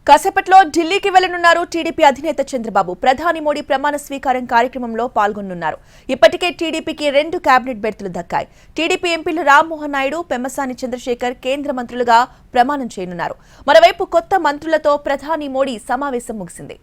కాసేపట్లో ఢిల్లీకి వెళ్లనున్నారు టీడీపీ అధినేత చంద్రబాబు. ప్రధాని మోడీ ప్రమాణ స్వీకారం కార్యక్రమంలో పాల్గొనున్నారు. ఇప్పటికే టీడీపీకి 2 కేబినెట్ బెర్తులు దక్కాయి. టీడీపీ ఎంపీలు రామ్మోహన్ నాయుడు, పెమ్మసాని చంద్రశేఖర్ కేంద్ర మంత్రులుగా ప్రమాణం చేయనున్నారు. మరోవైపు కొత్త మంత్రులతో ప్రధాని మోడీ సమావేశం ముగిసింది.